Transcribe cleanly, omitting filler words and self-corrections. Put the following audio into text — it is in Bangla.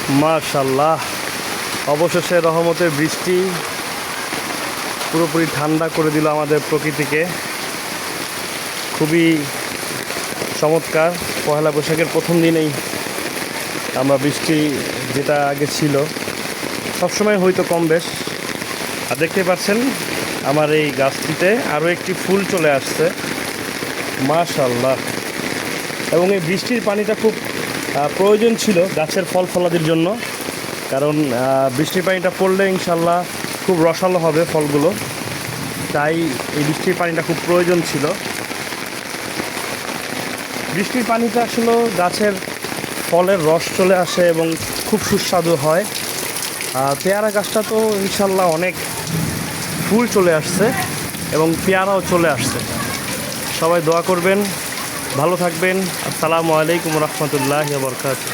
মাশাআল্লাহ, অবশেষে রহমতের বৃষ্টি পুরোপুরি ঠান্ডা করে দিল আমাদের প্রকৃতিকে। খুবই চমৎকার। পহেলা বৈশাখের প্রথম দিনেই আমরা বৃষ্টি, যেটা আগে ছিল সবসময় হয়তো কম বেশ, আর দেখতে পাচ্ছেন আমার এই গাছটিতে আরও একটি ফুল চলে আসছে। মাশাআল্লাহ। এবং এই বৃষ্টির পানিটা খুব প্রয়োজন ছিল গাছের ফল ফলাদির জন্য, কারণ বৃষ্টির পানিটা পড়লে ইনশাল্লাহ খুব রসালো হবে ফলগুলো, তাই এই বৃষ্টির পানিটা খুব প্রয়োজন ছিল। বৃষ্টির পানিতে আসলে গাছের ফলের রস চলে আসে এবং খুব সুস্বাদু হয়। পেয়ারা গাছটা তো ইনশাল্লাহ অনেক ফুল চলে আসছে এবং পেয়ারাও চলে আসছে। সবাই দোয়া করবেন, ভালো থাকবেন। আসসালামু আলাইকুম রহমতুল্লাহি ওয়া বারাকাতুহু।